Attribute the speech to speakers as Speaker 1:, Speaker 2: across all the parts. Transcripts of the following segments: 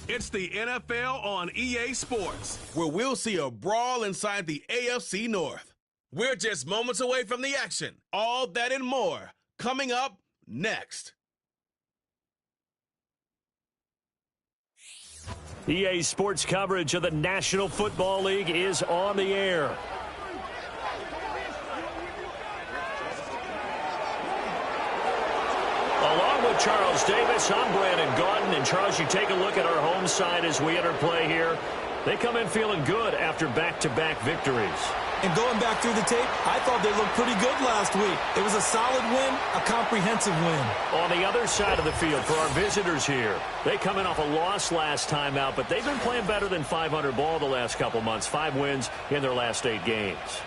Speaker 1: It's the NFL on EA Sports, where we'll see a brawl inside the AFC North. We're just moments away from the action. All that and more coming up next.
Speaker 2: EA Sports coverage of the National Football League is on the air. Along with Charles Davis, I'm Brandon Gaudin. And Charles, you take a look at our home side as we enter play here. They come in feeling good after back-to-back victories.
Speaker 3: And going back through the tape, I thought they looked pretty good last week. It was a solid win, a comprehensive win.
Speaker 2: On the other side of the field for our visitors here, they come in off a loss last time out, but they've been playing better than 500 ball the last couple months. 5 wins in their last 8 games.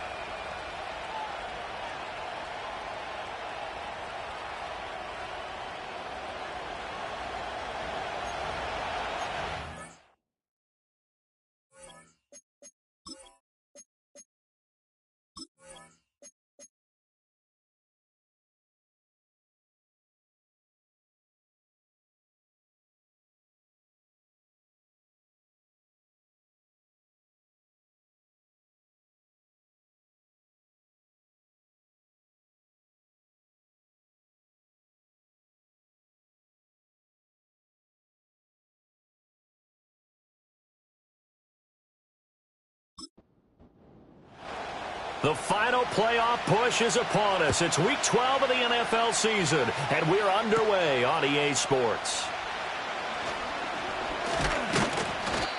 Speaker 2: The final playoff push is upon us. It's Week 12 of the NFL season, and we're underway on EA Sports.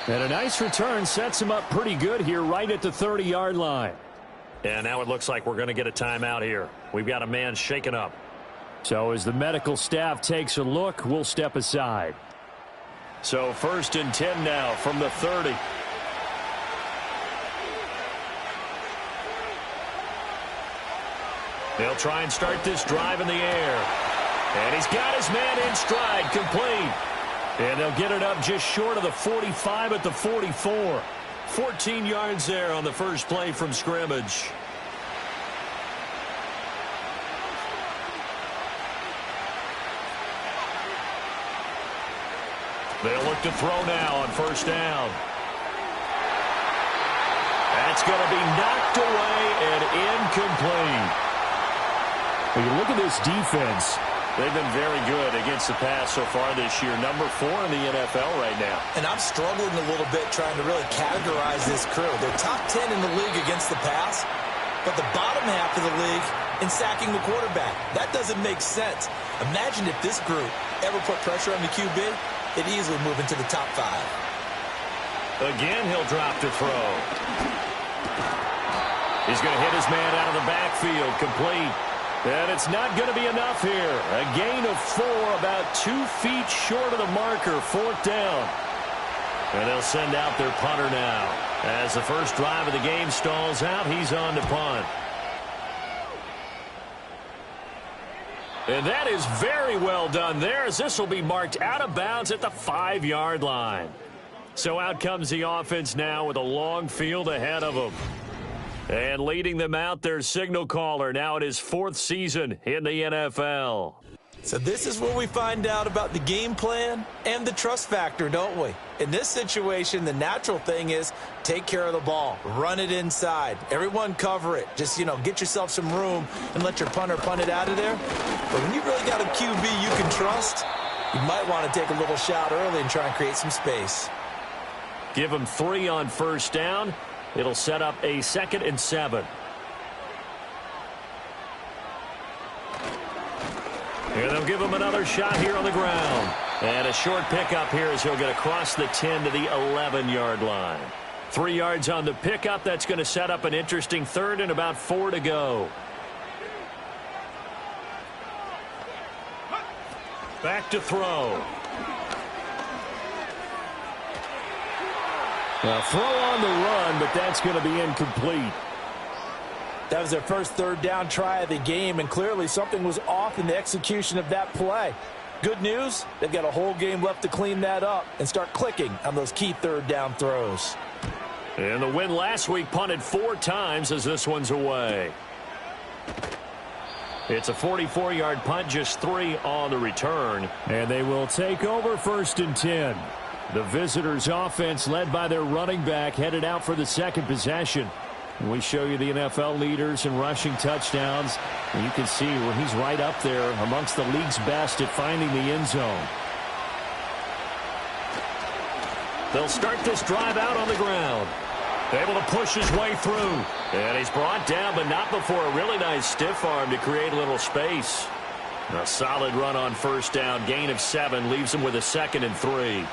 Speaker 2: And a nice return sets him up pretty good here right at the 30-yard line. And now it looks like we're going to get a timeout here. We've got a man shaken up. So as the medical staff takes a look, we'll step aside. So 1st and 10 now from the 30. They'll try and start this drive in the air. And he's got his man in stride, complete. And they'll get it up just short of the 45 at the 44. 14 yards there on the first play from scrimmage. They'll look to throw now on 1st down. That's going to be knocked away and incomplete. When you look at this defense, they've been very good against the pass so far this year. Number 4 in the NFL right now.
Speaker 3: And I'm struggling a little bit trying to really categorize this crew. They're top 10 in the league against the pass, but the bottom half of the league in sacking the quarterback. That doesn't make sense. Imagine if this group ever put pressure on the QB, it'd easily move into the top 5.
Speaker 2: Again, he'll drop to throw. He's going to hit his man out of the backfield, complete. And it's not going to be enough here. A gain of 4, about 2 feet short of the marker, 4th down. And they'll send out their punter now. As the first drive of the game stalls out, he's on to punt. And that is very well done there, as this will be marked out of bounds at the 5-yard line. So out comes the offense now with a long field ahead of them. And leading them out, their signal caller, now in his 4th season in the NFL.
Speaker 3: So this is where we find out about the game plan and the trust factor, don't we? In this situation, the natural thing is take care of the ball, run it inside, everyone cover it. Just, get yourself some room and let your punter punt it out of there. But when you really got a QB you can trust, you might want to take a little shot early and try and create some space.
Speaker 2: Give them 3 on 1st down. It'll set up a 2nd and 7. And they'll give him another shot here on the ground. And a short pickup here as he'll get across the 10 to the 11-yard line. 3 yards on the pickup. That's going to set up an interesting 3rd and about 4 to go. Back to throw. A throw on the run, but that's going to be incomplete.
Speaker 3: That was their first 3rd down try of the game, and clearly something was off in the execution of that play. Good news, they've got a whole game left to clean that up and start clicking on those key 3rd down throws.
Speaker 2: And the win last week punted 4 times as this one's away. It's a 44-yard punt, just 3 on the return. And they will take over 1st and 10. The visitors' offense led by their running back headed out for the second possession. We show you the NFL leaders in rushing touchdowns. And you can see where he's right up there amongst the league's best at finding the end zone. They'll start this drive out on the ground. Able to push his way through. And he's brought down, but not before a really nice stiff arm to create a little space. A solid run on first down. Gain of 7 leaves him with a 2nd and 3.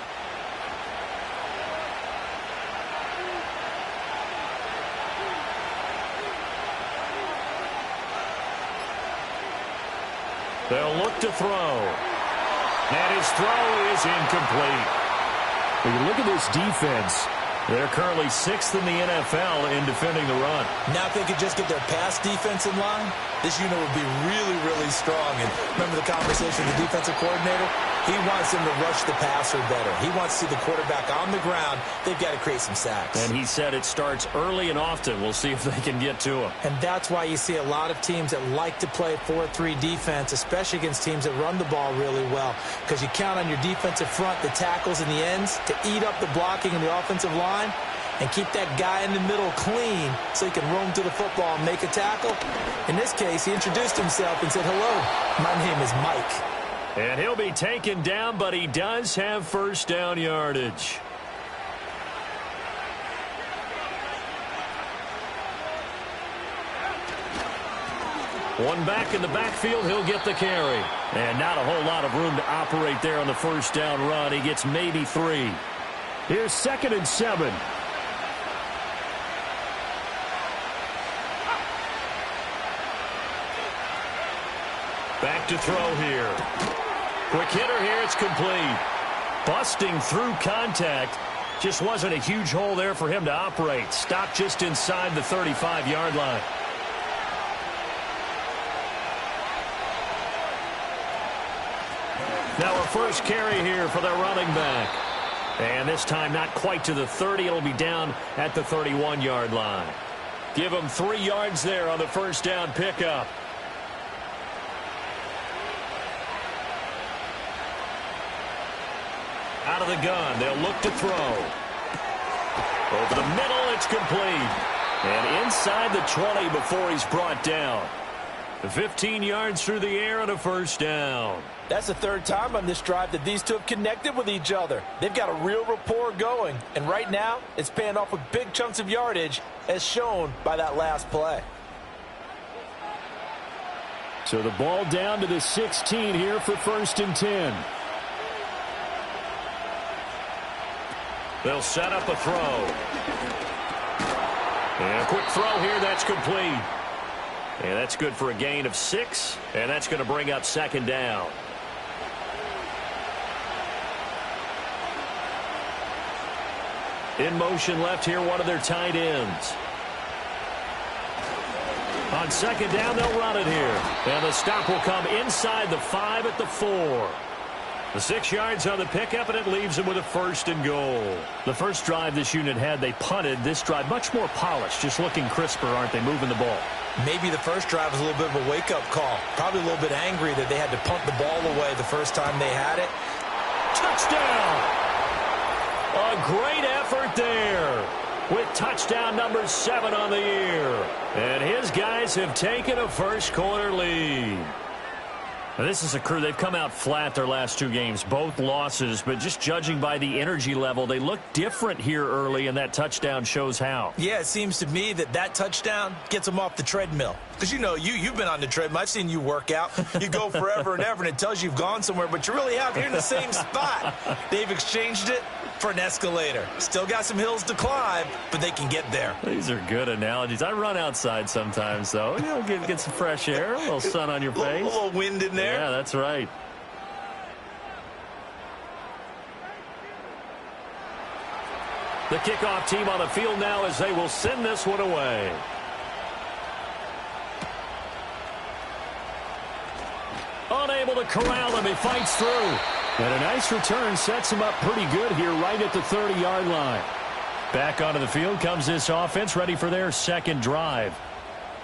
Speaker 2: They'll look to throw. And his throw is incomplete. When you look at this defense, they're currently 6th in the NFL in defending the run.
Speaker 3: Now if they could just get their pass defense in line, this unit would be really, really strong. And remember the conversation with the defensive coordinator? He wants them to rush the passer better. He wants to see the quarterback on the ground. They've got to create some sacks.
Speaker 2: And he said it starts early and often. We'll see if they can get to him.
Speaker 3: And that's why you see a lot of teams that like to play 4-3 defense, especially against teams that run the ball really well. Because you count on your defensive front, the tackles and the ends, to eat up the blocking in the offensive line and keep that guy in the middle clean so he can roam to the football and make a tackle. In this case, he introduced himself and said, "Hello, my name is Mike."
Speaker 2: And he'll be taken down, but he does have first down yardage. One back in the backfield, he'll get the carry. And not a whole lot of room to operate there on the first down run. He gets maybe 3. Here's 2nd and 7. Back to throw here. Quick hitter here, it's complete. Busting through contact. Just wasn't a huge hole there for him to operate. Stopped just inside the 35-yard line. Now a first carry here for their running back. And this time not quite to the 30. It'll be down at the 31-yard line. Give him 3 yards there on the first down pickup. Out of the gun, they'll look to throw. Over the middle, it's complete. And inside the 20 before he's brought down. 15 yards through the air and a first down.
Speaker 3: That's the 3rd time on this drive that these two have connected with each other. They've got a real rapport going. And right now, it's paying off with big chunks of yardage, as shown by that last play.
Speaker 2: So the ball down to the 16 here for 1st and 10. They'll set up a throw. And a quick throw here, that's complete. And that's good for a gain of 6, and that's going to bring up 2nd down. In motion left here, one of their tight ends. On 2nd down, they'll run it here. And the stop will come inside the 5 at the 4. The 6 yards on the pickup, and it leaves them with a 1st and goal. The first drive this unit had, they punted. This drive, much more polished, just looking crisper, aren't they, moving the ball?
Speaker 3: Maybe the first drive was a little bit of a wake-up call. Probably a little bit angry that they had to punt the ball away the first time they had it.
Speaker 2: Touchdown! A great effort there with touchdown number 7 on the year. And his guys have taken a first-quarter lead. Now, this is a crew, they've come out flat their last 2 games, both losses, but just judging by the energy level, they look different here early, and that touchdown shows how.
Speaker 3: Yeah, it seems to me that touchdown gets them off the treadmill. Because, you know, you've been on the treadmill. I've seen you work out. You go forever and ever, and it tells you you've gone somewhere, but you really have. You're in the same spot. They've exchanged it for an escalator. Still got some hills to climb, but they can get there.
Speaker 2: These are good analogies. I run outside sometimes, though. You know, get some fresh air, a little sun on your face.
Speaker 3: A little wind in there.
Speaker 2: Yeah, that's right. The kickoff team on the field now as they will send this one away. Unable to corral him. He fights through. And a nice return sets him up pretty good here right at the 30-yard line. Back onto the field comes this offense, ready for their second drive.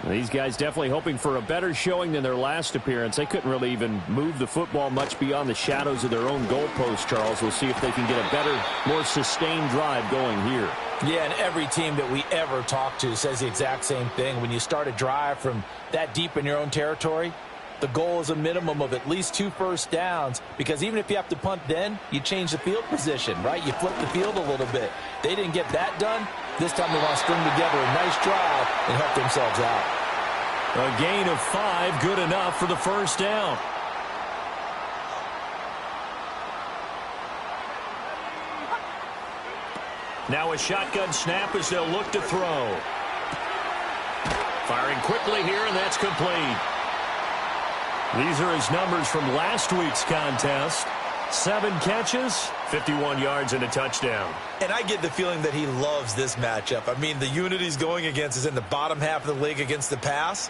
Speaker 2: These guys definitely hoping for a better showing than their last appearance. They couldn't really even move the football much beyond the shadows of their own goalpost, Charles. We'll see if they can get a better, more sustained drive going here.
Speaker 3: Yeah, and every team that we ever talk to says the exact same thing. When you start a drive from that deep in your own territory, the goal is a minimum of at least 2 first downs, because even if you have to punt then, you change the field position, right? You flip the field a little bit. They didn't get that done. This time they want to string together a nice drive and help themselves out.
Speaker 2: A gain of 5, good enough for the first down. Now a shotgun snap as they'll look to throw. Firing quickly here, and that's complete. These are his numbers from last week's contest. 7 catches, 51 yards, and a touchdown.
Speaker 3: And I get the feeling that he loves this matchup. I mean, the unit he's going against is in the bottom half of the league against the pass.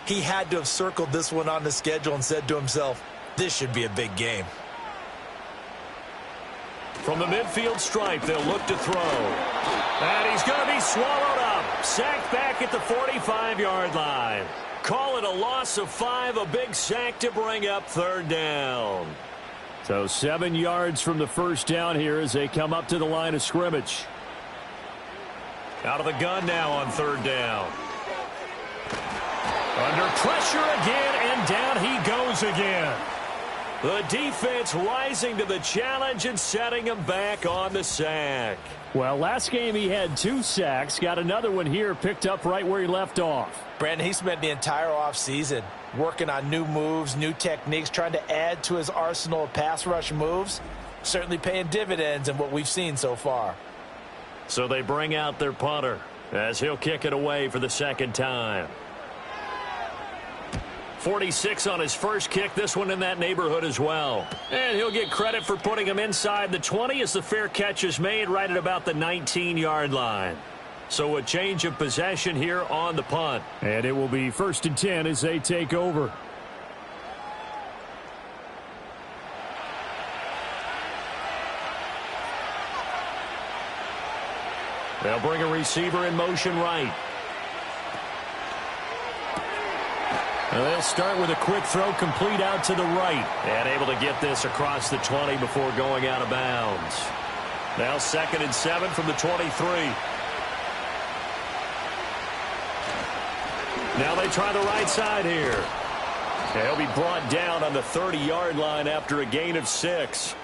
Speaker 3: He had to have circled this one on the schedule and said to himself, this should be a big game.
Speaker 2: From the midfield stripe, they'll look to throw. And he's going to be swallowed up. Sacked back at the 45-yard line. Call it a loss of 5, a big sack to bring up 3rd down. So 7 yards from the first down here as they come up to the line of scrimmage. Out of the gun now on 3rd down. Under pressure again, and down he goes again. The defense rising to the challenge and setting him back on the sack. Well, last game he had 2 sacks. Got another one here, picked up right where he left off.
Speaker 3: Brandon, he spent the entire offseason working on new moves, new techniques, trying to add to his arsenal of pass rush moves. Certainly paying dividends in what we've seen so far.
Speaker 2: So they bring out their punter as he'll kick it away for the 2nd time. 46 on his first kick, this one in that neighborhood as well. And he'll get credit for putting him inside the 20 as the fair catch is made right at about the 19-yard line. So a change of possession here on the punt. And it will be 1st and 10 as they take over. They'll bring a receiver in motion right. And they'll start with a quick throw complete out to the right. And able to get this across the 20 before going out of bounds. Now 2nd and 7 from the 23. Now they try the right side here. He'll be brought down on the 30-yard line after a gain of 6.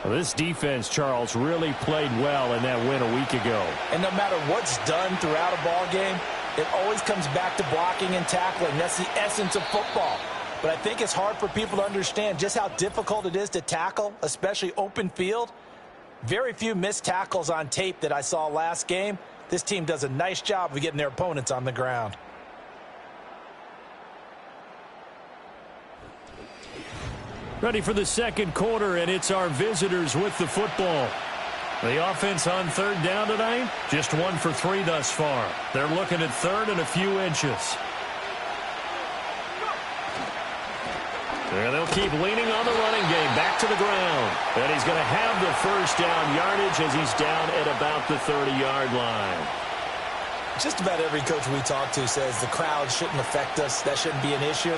Speaker 2: Well, this defense, Charles, really played well in that win a week ago.
Speaker 3: And no matter what's done throughout a ball game, it always comes back to blocking and tackling. That's the essence of football. But I think it's hard for people to understand just how difficult it is to tackle, especially open field. Very few missed tackles on tape that I saw last game. This team does a nice job of getting their opponents on the ground.
Speaker 2: Ready for the 2nd quarter, and it's our visitors with the football. The offense on 3rd down tonight, just 1 for 3 thus far. They're looking at 3rd and a few inches. And they'll keep leaning on the running game, back to the ground. And he's going to have the 1st down yardage as he's down at about the 30-yard line.
Speaker 3: Just about every coach we talk to says the crowd shouldn't affect us. That shouldn't be an issue.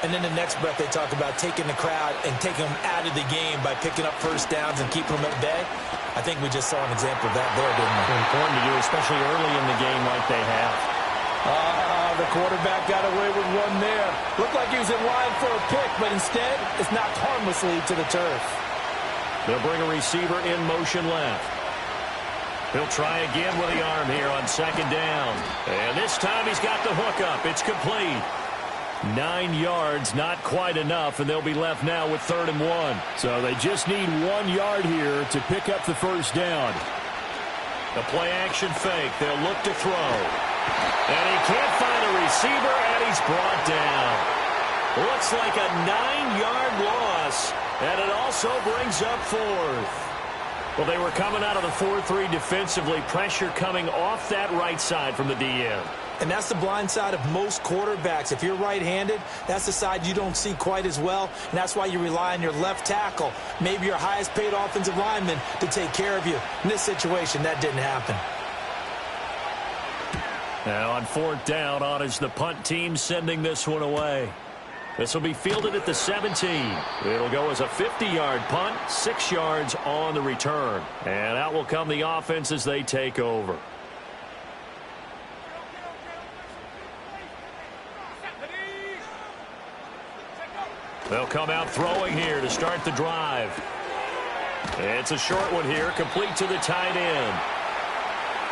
Speaker 3: And then the next breath they talk about taking the crowd and taking them out of the game by picking up 1st downs and keeping them at bay. I think we just saw an example of that there, didn't we?
Speaker 2: Important to do, especially early in the game like they have.
Speaker 3: The quarterback got away with one there. Looked like he was in line for a pick, but instead it's knocked harmlessly to the turf.
Speaker 2: They'll bring a receiver in motion left. He'll try again with the arm here on 2nd down. And this time he's got the hook up. It's complete. 9 yards, not quite enough, and they'll be left now with 3rd and 1. So they just need 1 yard here to pick up the 1st down. The play-action fake. They'll look to throw. And he can't find a receiver, and he's brought down. Looks like a 9-yard loss, and it also brings up 4th. Well, they were coming out of the 4-3 defensively. Pressure coming off that right side from the DM.
Speaker 3: And that's the blind side of most quarterbacks. If you're right-handed, that's the side you don't see quite as well. And that's why you rely on your left tackle, maybe your highest-paid offensive lineman, to take care of you. In this situation, that didn't happen.
Speaker 2: Now on fourth down, on is the punt team sending this one away. This will be fielded at the 17. It'll go as a 50-yard punt, 6 yards on the return. And out will come the offense as they take over. They'll come out throwing here to start the drive. It's a short one here, complete to the tight end.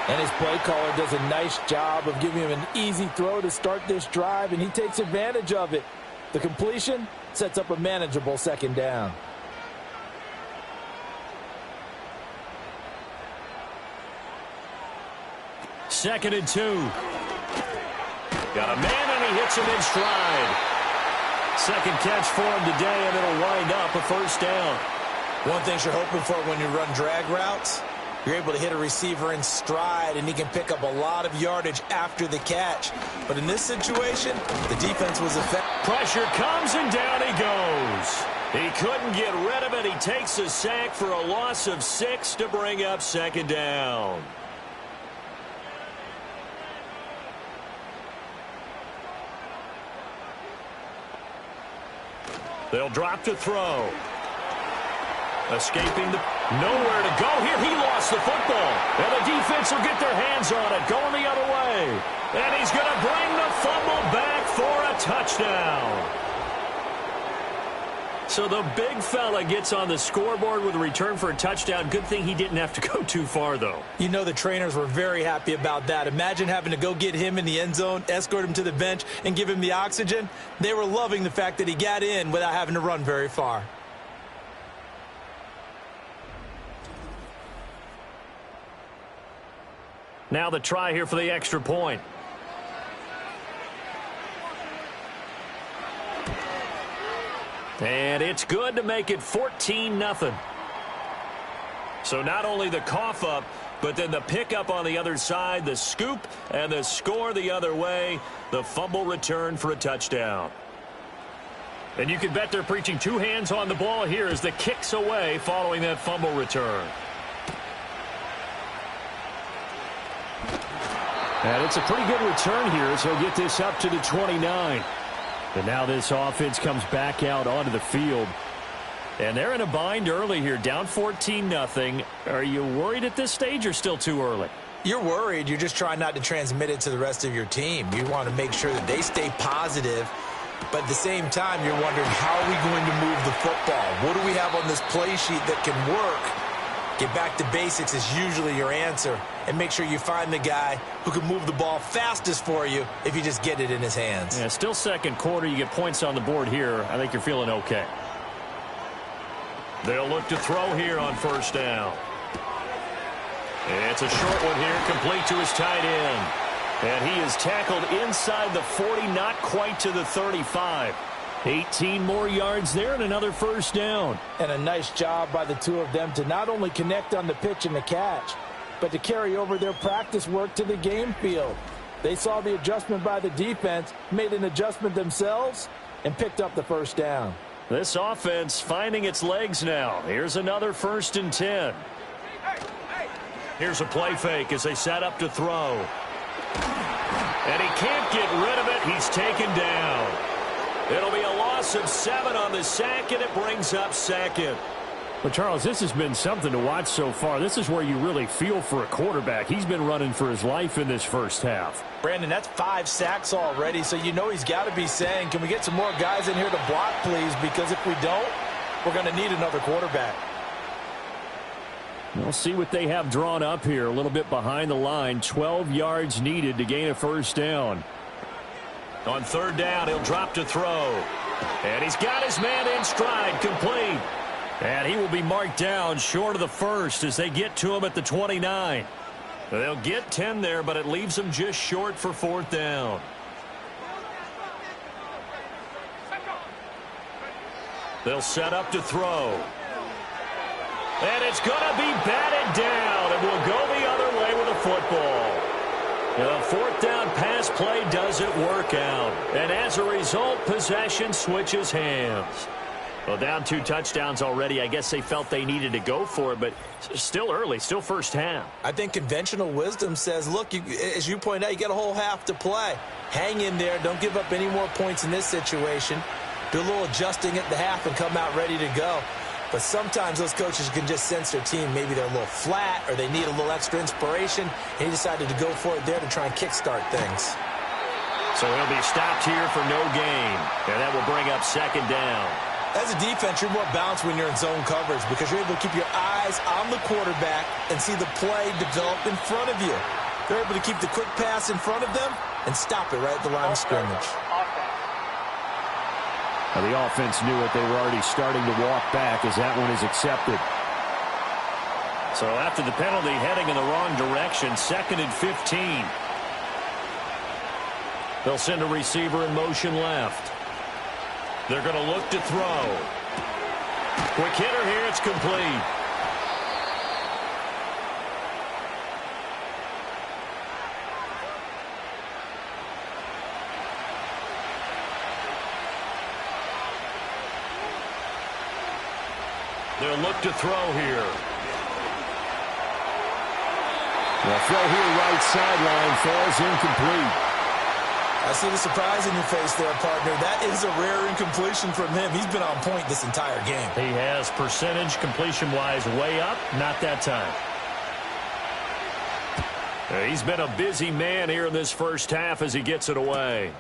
Speaker 3: And his play caller does a nice job of giving him an easy throw to start this drive, and he takes advantage of it. The completion sets up a manageable second down.
Speaker 2: Second and 2. Got a man, and he hits him in stride. Second catch for him today, and it'll wind up a first down.
Speaker 3: One thing you're hoping for when you run drag routes, you're able to hit a receiver in stride, and he can pick up a lot of yardage after the catch. But in this situation, the defense was effective.
Speaker 2: Pressure comes, and down he goes. He couldn't get rid of it. He takes a sack for a loss of 6 to bring up second down. They'll drop to throw. Escaping the... Nowhere to go here. He lost the football. And the defense will get their hands on it. Going the other way. And he's going to bring the fumble back for a touchdown. So the big fella gets on the scoreboard with a return for a touchdown. Good thing he didn't have to go too far, though.
Speaker 3: You know the trainers were very happy about that. Imagine having to go get him in the end zone, escort him to the bench, and give him the oxygen. They were loving the fact that he got in without having to run very far.
Speaker 2: Now the try here for the extra point. And it's good to make it 14-0. So not only the cough up, but then the pickup on the other side, the scoop, and the score the other way, the fumble return for a touchdown. And you can bet they're preaching 2 hands on the ball here as the kick's away following that fumble return. And it's a pretty good return here as he'll get this up to the 29. And now this offense comes back out onto the field. And they're in a bind early here, down 14-0. Are you worried at this stage or still too early?
Speaker 3: You're worried. You're just trying not to transmit it to the rest of your team. You want to make sure that they stay positive. But at the same time, you're wondering, how are we going to move the football? What do we have on this play sheet that can work? Get back to basics is usually your answer. And make sure you find the guy who can move the ball fastest for you if you just get it in his hands.
Speaker 2: Yeah, still second quarter. You get points on the board here. I think you're feeling okay. They'll look to throw here on first down. It's a short one here, complete to his tight end. And he is tackled inside the 40, not quite to the 35. 18 more yards there and another first down.
Speaker 3: And a nice job by the two of them to not only connect on the pitch and the catch, but to carry over their practice work to the game field. They saw the adjustment by the defense, made an adjustment themselves, and picked up the first down.
Speaker 2: This offense finding its legs now. Here's another 1st and 10. Here's a play fake as they set up to throw. And he can't get rid of it. He's taken down. It'll be a loss of 7 on the sack, and it brings up second. But, Charles, this has been something to watch so far. This is where you really feel for a quarterback. He's been running for his life in this first half.
Speaker 3: Brandon, that's 5 sacks already, so you know he's got to be saying, can we get some more guys in here to block, please? Because if we don't, we're going to need another quarterback.
Speaker 2: We'll see what they have drawn up here. A little bit behind the line. 12 yards needed to gain a first down. On third down, he'll drop to throw. And he's got his man in stride, complete. And he will be marked down short of the first as they get to him at the 29. They'll get 10 there, but it leaves them just short for fourth down. They'll set up to throw. And it's going to be batted down, and we'll go the other way with the football. The fourth down pass play doesn't work out. And as a result, possession switches hands. Well, down 2 touchdowns already. I guess they felt they needed to go for it, but still early, still first half.
Speaker 3: I think conventional wisdom says, look, as you point out, you got a whole half to play. Hang in there. Don't give up any more points in this situation. Do a little adjusting at the half and come out ready to go. But sometimes those coaches can just sense their team. Maybe they're a little flat or they need a little extra inspiration. And he decided to go for it there to try and kickstart things.
Speaker 2: So he'll be stopped here for no gain. And that will bring up second down.
Speaker 3: As a defense, you're more balanced when you're in zone coverage because you're able to keep your eyes on the quarterback and see the play develop in front of you. They're able to keep the quick pass in front of them and stop it right at the line of scrimmage.
Speaker 2: Now the offense knew it. They were already starting to walk back as that one is accepted. So after the penalty, heading in the wrong direction, 2nd and 15. They'll send a receiver in motion left. They're going to look to throw. Quick hitter here. It's complete. They'll look to throw here. The throw here right sideline falls incomplete.
Speaker 3: I see the surprise in your face there, partner. That is a rare incompletion from him. He's been on point this entire game.
Speaker 2: He has percentage completion-wise way up. Not that time. He's been a busy man here in this first half as he gets it away.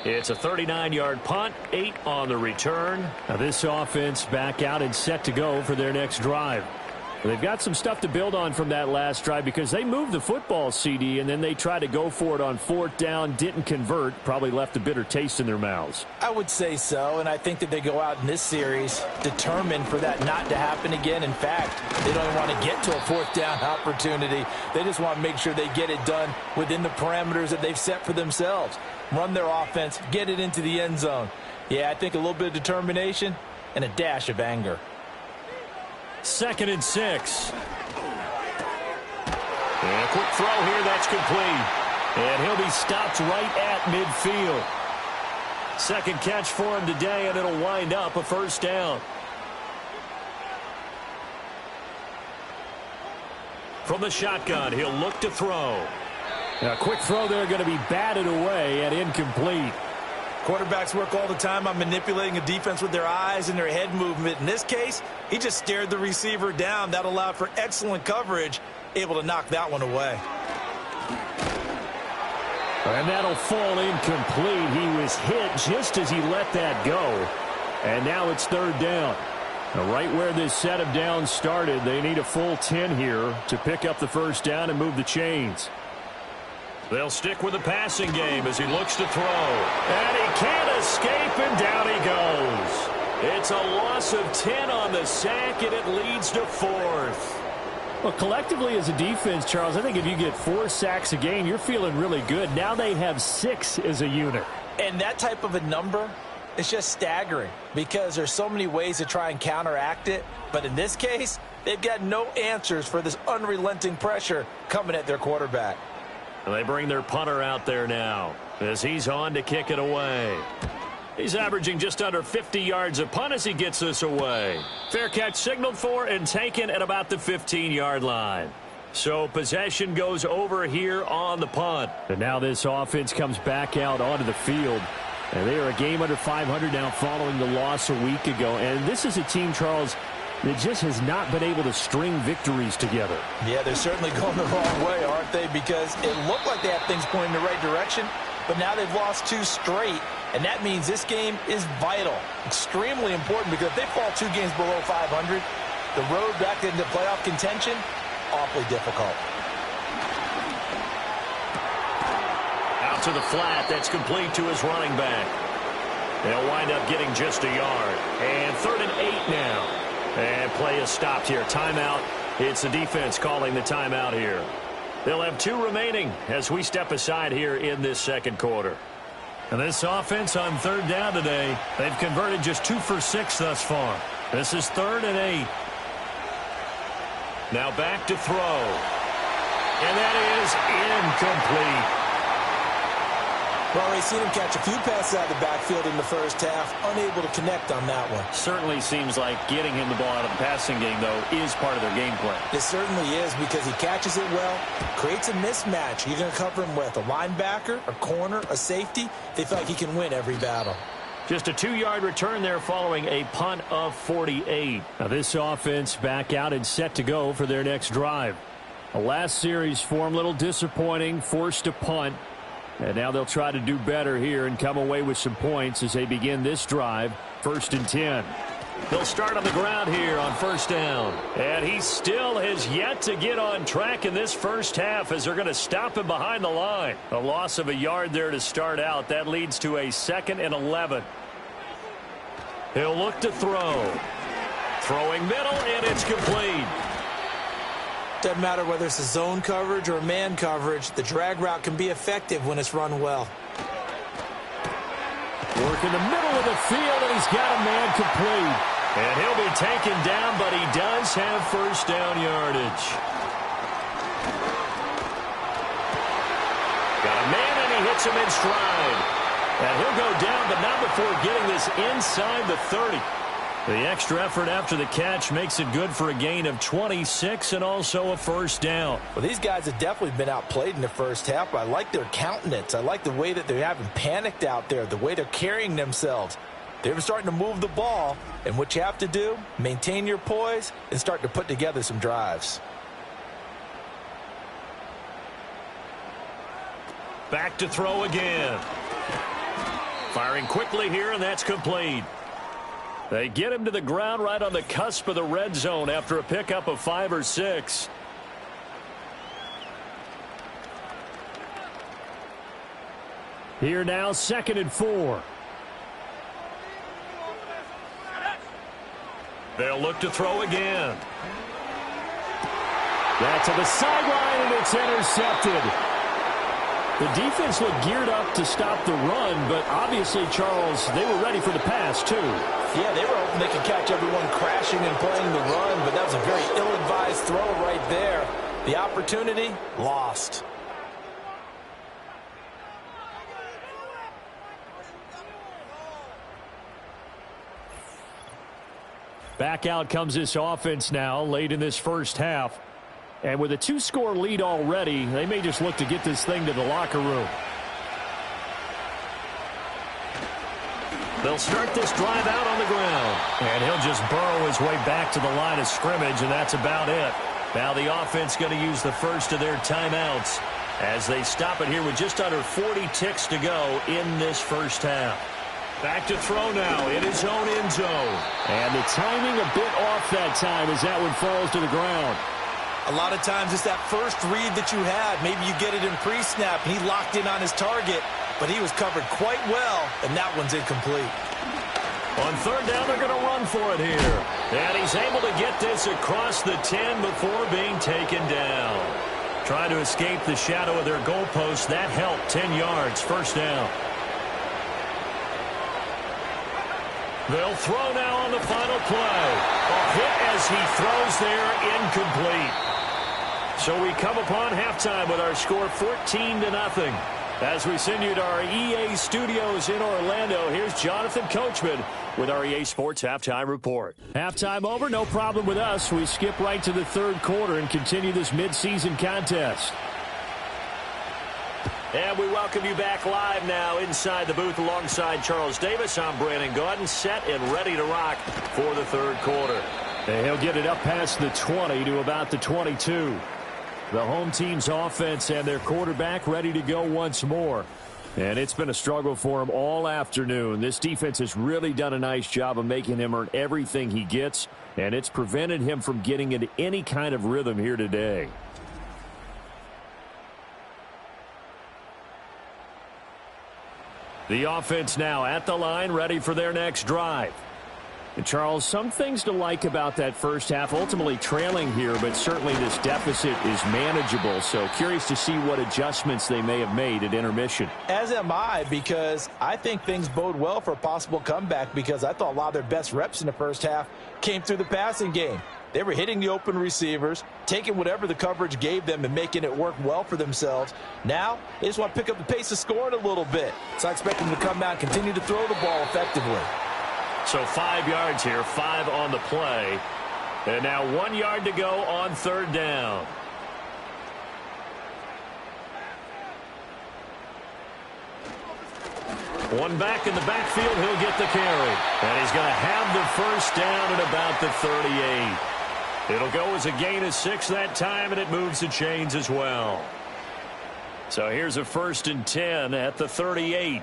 Speaker 2: It's a 39-yard punt, 8 on the return. Now this offense back out and set to go for their next drive. They've got some stuff to build on from that last drive because they moved the football, CD, and then they tried to go for it on 4th down, didn't convert, probably left a bitter taste in their mouths.
Speaker 3: I would say so, and I think that they go out in this series determined for that not to happen again. In fact, they don't even want to get to a 4th down opportunity. They just want to make sure they get it done within the parameters that they've set for themselves. Run their offense, get it into the end zone. Yeah, I think a little bit of determination and a dash of anger.
Speaker 2: 2nd and 6. And a quick throw here, that's complete. And he'll be stopped right at midfield. Second catch for him today, and it'll wind up a first down. From the shotgun, he'll look to throw. Now, a quick throw there going to be batted away and incomplete.
Speaker 3: Quarterbacks work all the time on manipulating a defense with their eyes and their head movement. In this case, he just stared the receiver down. That allowed for excellent coverage, able to knock that one away.
Speaker 2: And that'll fall incomplete. He was hit just as he let that go. And now it's 3rd down. Now, right where this set of downs started, they need a full 10 here to pick up the first down and move the chains. They'll stick with the passing game as he looks to throw. And he can't escape, and down he goes. It's a loss of 10 on the sack, and it leads to 4th. Well, collectively as a defense, Charles, I think if you get 4 sacks a game, you're feeling really good. Now they have 6 as a unit.
Speaker 3: And that type of a number is just staggering because there's so many ways to try and counteract it. But in this case, they've got no answers for this unrelenting pressure coming at their quarterback.
Speaker 2: They bring their punter out there now as he's on to kick it away. He's averaging just under 50 yards a punt as he gets this away. Fair catch signaled for and taken at about the 15-yard line. So possession goes over here on the punt. And now this offense comes back out onto the field. And they are a game under 500 now following the loss a week ago. And this is a team, Charles, that just has not been able to string victories together.
Speaker 3: Yeah, they're certainly going the wrong way, aren't they? Because it looked like they have things pointing in the right direction, but now they've lost 2 straight, and that means this game is vital, extremely important, because if they fall 2 games below 500, the road back into playoff contention, awfully difficult.
Speaker 2: Out to the flat, that's complete to his running back. They'll wind up getting just a yard. And 3rd and 8 now. And play is stopped here. Timeout. It's the defense calling the timeout here. They'll have 2 remaining as we step aside here in this second quarter. And this offense on 3rd down today, they've converted just 2 for 6 thus far. This is 3rd and 8. Now back to throw. And that is incomplete.
Speaker 3: We've already seen him catch a few passes out of the backfield in the first half, unable to connect on that one.
Speaker 2: Certainly seems like getting him the ball out of the passing game, though, is part of their game plan.
Speaker 3: It certainly is, because he catches it well, creates a mismatch. You're going to cover him with a linebacker, a corner, a safety. They feel like he can win every battle.
Speaker 2: Just a 2-yard return there following a punt of 48. Now this offense back out and set to go for their next drive. The last series for them, a little disappointing, forced to punt. And now they'll try to do better here and come away with some points as they begin this drive, 1st and 10. They'll start on the ground here on 1st down. And he still has yet to get on track in this first half as they're going to stop him behind the line. A loss of a yard there to start out. That leads to a 2nd and 11. He'll look to throw. Throwing middle, and it's complete.
Speaker 3: Doesn't matter whether it's a zone coverage or a man coverage, the drag route can be effective when it's run well.
Speaker 2: Work in the middle of the field, and he's got a man complete. And he'll be taken down, but he does have 1st down yardage. Got a man, and he hits him in stride. And he'll go down, but not before getting this inside the 30. The extra effort after the catch makes it good for a gain of 26 and also a 1st down.
Speaker 3: Well, these guys have definitely been outplayed in the first half. I like their countenance. I like the way that they haven't panicked out there, the way they're carrying themselves. They're starting to move the ball, and what you have to do, maintain your poise and start to put together some drives.
Speaker 2: Back to throw again. Firing quickly here, and that's complete. They get him to the ground right on the cusp of the red zone after a pickup of 5 or 6. Here now, 2nd and 4. They'll look to throw again. That's to the sideline, and it's intercepted. The defense looked geared up to stop the run, but obviously, Charles, they were ready for the pass, too.
Speaker 3: Yeah, they were hoping they could catch everyone crashing and playing the run, but that was a very ill-advised throw right there. The opportunity, lost.
Speaker 2: Back out comes this offense now, late in this first half. And with a 2-score lead already, they may just look to get this thing to the locker room. They'll start this drive out on the ground. And he'll just burrow his way back to the line of scrimmage, and that's about it. Now the offense going to use the first of their timeouts as they stop it here with just under 40 ticks to go in this first half. Back to throw now in his own end zone. And the timing a bit off that time as that one falls to the ground.
Speaker 3: A lot of times it's that first read that you had. Maybe you get it in pre-snap, and he locked in on his target, but he was covered quite well, and that one's incomplete.
Speaker 2: On 3rd down, they're going to run for it here. And he's able to get this across the 10 before being taken down. Trying to escape the shadow of their goalpost. That helped. 10 yards, 1st down. They'll throw now on the final play. A hit as he throws there, incomplete. So we come upon halftime with our score 14-0. As we send you to our EA studios in Orlando, here's Jonathan Coachman with our EA Sports Halftime Report. Halftime over, no problem with us. We skip right to the 3rd quarter and continue this midseason contest. And we welcome you back live now inside the booth alongside Charles Davis. I'm Brandon Gordon, set and ready to rock for the 3rd quarter. And he'll get it up past the 20 to about the 22. The home team's offense and their quarterback ready to go once more. And it's been a struggle for him all afternoon. This defense has really done a nice job of making him earn everything he gets, and it's prevented him from getting into any kind of rhythm here today. The offense now at the line, ready for their next drive. And Charles, some things to like about that first half, ultimately trailing here, but certainly this deficit is manageable. So curious to see what adjustments they may have made at intermission.
Speaker 3: As am I, because I think things bode well for a possible comeback, because I thought a lot of their best reps in the first half came through the passing game. They were hitting the open receivers, taking whatever the coverage gave them and making it work well for themselves. Now, they just want to pick up the pace of scoring a little bit. So I expect them to come out and continue to throw the ball effectively.
Speaker 2: So 5 yards here, 5 on the play. And now 1 yard to go on third down. One back in the backfield, he'll get the carry. And he's going to have the first down at about the 38. It'll go as a gain of 6 that time, and it moves the chains as well. So here's a 1st and 10 at the 38.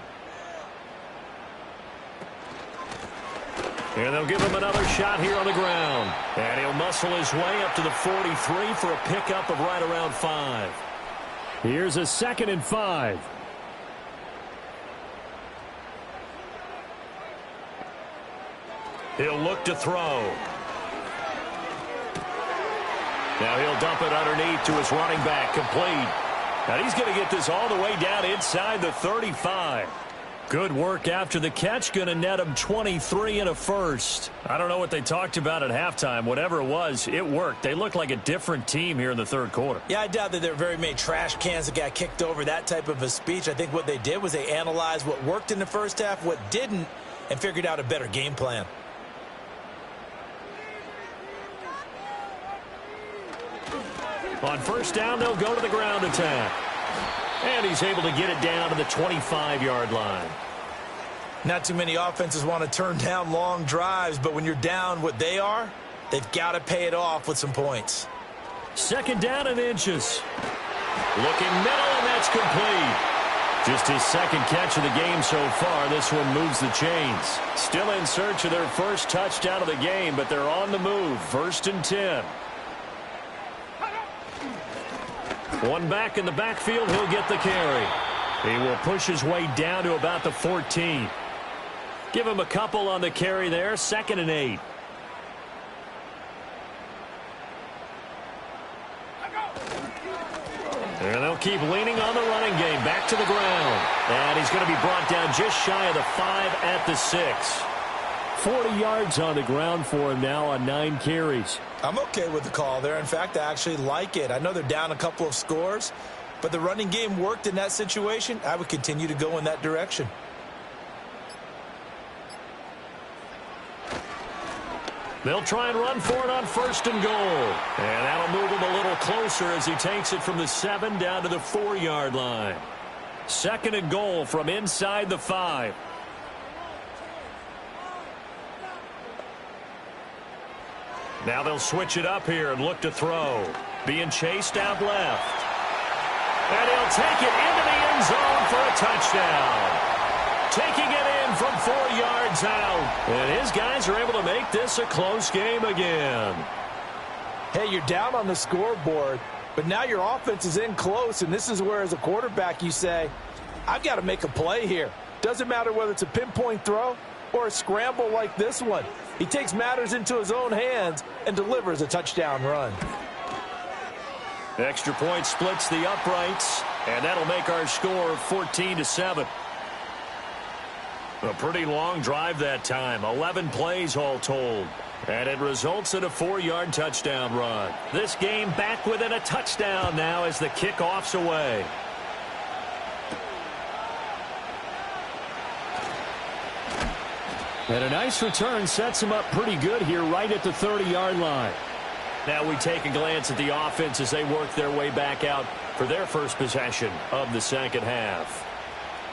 Speaker 2: And they'll give him another shot here on the ground. And he'll muscle his way up to the 43 for a pickup of right around 5. Here's a 2nd and 5. He'll look to throw. Now he'll dump it underneath to his running back, complete. Now he's going to get this all the way down inside the 35. Good work after the catch, going to net him 23 and a first. I don't know what they talked about at halftime. Whatever it was, it worked. They looked like a different team here in the third quarter.
Speaker 3: Yeah, I doubt that there were very many trash cans that got kicked over, that type of a speech. I think what they did was they analyzed what worked in the first half, what didn't, and figured out a better game plan.
Speaker 2: On first down, they'll go to the ground attack. And he's able to get it down to the 25-yard line.
Speaker 3: Not too many offenses want to turn down long drives, but when you're down what they are, they've got to pay it off with some points.
Speaker 2: 2nd down and inches. Looking middle, and that's complete. Just his 2nd catch of the game so far. This one moves the chains. Still in search of their first touchdown of the game, but they're on the move. 1st and 10. One back in the backfield, he'll get the carry. He will push his way down to about the 14. Give him a couple on the carry there. 2nd and 8. And they'll keep leaning on the running game. Back to the ground. And he's going to be brought down just shy of the 5 at the 6. 40 yards on the ground for him now on 9 carries.
Speaker 3: I'm okay with the call there. In fact, I actually like it. I know they're down a couple of scores, but the running game worked in that situation. I would continue to go in that direction.
Speaker 2: They'll try and run for it on 1st and goal. And that'll move him a little closer as he takes it from the 7 down to the 4-yard line. 2nd and goal from inside the 5. Now they'll switch it up here and look to throw. Being chased out left. And he'll take it into the end zone for a touchdown. Taking it in from 4 yards out. And his guys are able to make this a close game again.
Speaker 3: Hey, you're down on the scoreboard, but now your offense is in close, and this is where, as a quarterback, you say, I've got to make a play here. Doesn't matter whether it's a pinpoint throw or a scramble like this one. He takes matters into his own hands and delivers a touchdown run.
Speaker 2: Extra point splits the uprights, and that'll make our score 14-7. A pretty long drive that time, 11 plays all told. And it results in a 4-yard touchdown run. This game back within a touchdown now as the kickoff's away. And a nice return sets him up pretty good here right at the 30-yard line. Now we take a glance at the offense as they work their way back out for their first possession of the second half.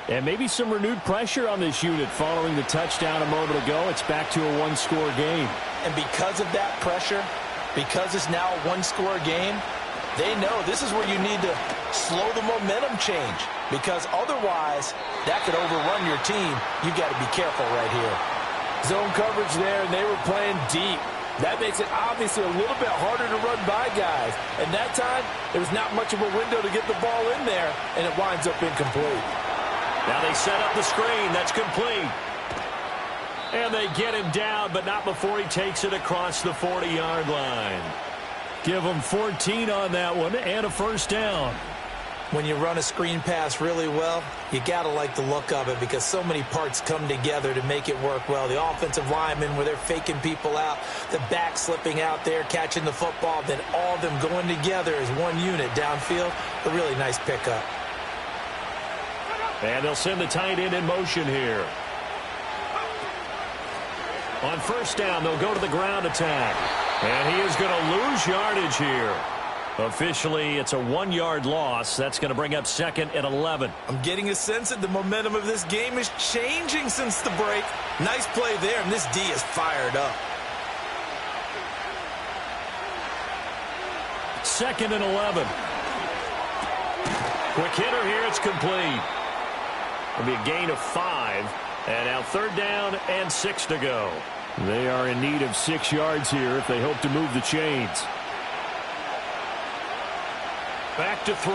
Speaker 2: And maybe some renewed pressure on this unit following the touchdown a moment ago. It's back to a one-score game.
Speaker 3: And because of that pressure, because it's now a one-score game, they know this is where you need to slow the momentum change, because otherwise that could overrun your team. You've got to be careful right here. Zone coverage there, and they were playing deep. That makes it obviously a little bit harder to run by guys. And that time, there was not much of a window to get the ball in there, and it winds up incomplete.
Speaker 2: Now they set up the screen. That's complete. And they get him down, but not before he takes it across the 40-yard line. Give him 14 on that one and a first down.
Speaker 3: When you run a screen pass really well, you got to like the look of it because so many parts come together to make it work well. The offensive linemen, where they're faking people out, the back slipping out there, catching the football, then all of them going together as one unit downfield. A really nice pickup.
Speaker 2: And they'll send the tight end in motion here. On first down, they'll go to the ground attack. And he is going to lose yardage here. Officially, it's a 1-yard loss. That's going to bring up 2nd and 11.
Speaker 3: I'm getting a sense that the momentum of this game is changing since the break. Nice play there, and this D is fired up.
Speaker 2: 2nd and 11. Quick hitter here. It's complete. It'll be a gain of 5. And now 3rd down and 6 to go. They are in need of 6 yards here if they hope to move the chains. Back to throw.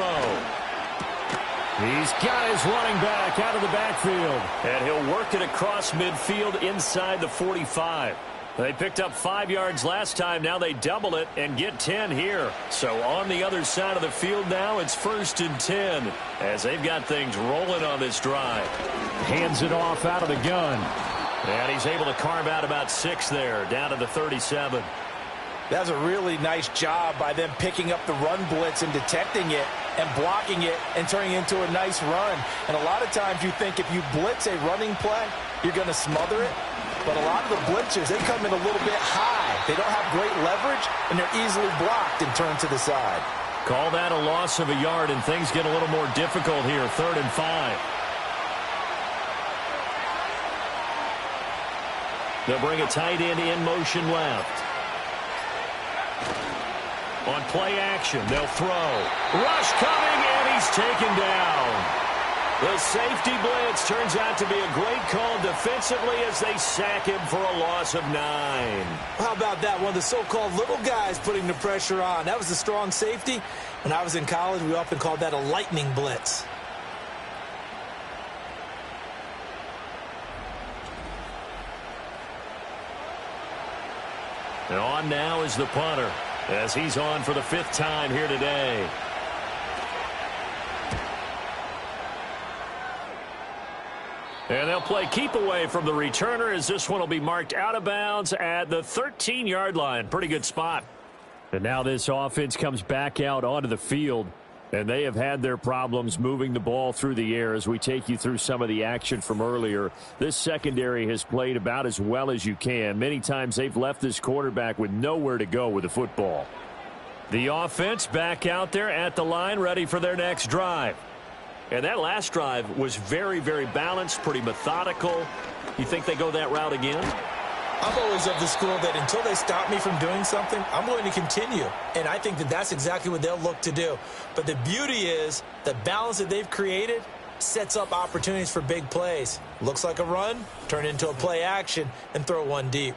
Speaker 2: He's got his running back out of the backfield. And he'll work it across midfield inside the 45. They picked up 5 yards last time. Now they double it and get 10 here. So on the other side of the field now, it's 1st and 10 as they've got things rolling on this drive. Hands it off out of the gun. And he's able to carve out about 6 there, down to the 37.
Speaker 3: That's a really nice job by them picking up the run blitz and detecting it and blocking it and turning it into a nice run. And a lot of times you think if you blitz a running play, you're going to smother it. But a lot of the blitzers, they come in a little bit high. They don't have great leverage, and they're easily blocked and turned to the side.
Speaker 2: Call that a loss of a yard, and things get a little more difficult here. 3rd and 5. They'll bring a tight end in motion left. On play action, they'll throw. Rush coming, and he's taken down. The safety blitz turns out to be a great call defensively as they sack him for a loss of 9.
Speaker 3: How about that? One of the so-called little guys putting the pressure on. That was the strong safety. When I was in college, we often called that a lightning blitz.
Speaker 2: And on now is the punter, as he's on for the 5th time here today. And they'll play keep away from the returner as this one will be marked out of bounds at the 13-yard line. Pretty good spot. And now this offense comes back out onto the field. And they have had their problems moving the ball through the air as we take you through some of the action from earlier. This secondary has played about as well as you can. Many times they've left this quarterback with nowhere to go with the football. The offense back out there at the line, ready for their next drive. And that last drive was very, very balanced, pretty methodical. You think they go that route again?
Speaker 3: I'm always of the school that until they stop me from doing something, I'm going to continue. And I think that that's exactly what they'll look to do. But the beauty is the balance that they've created sets up opportunities for big plays. Looks like a run, turn it into a play action, and throw one deep.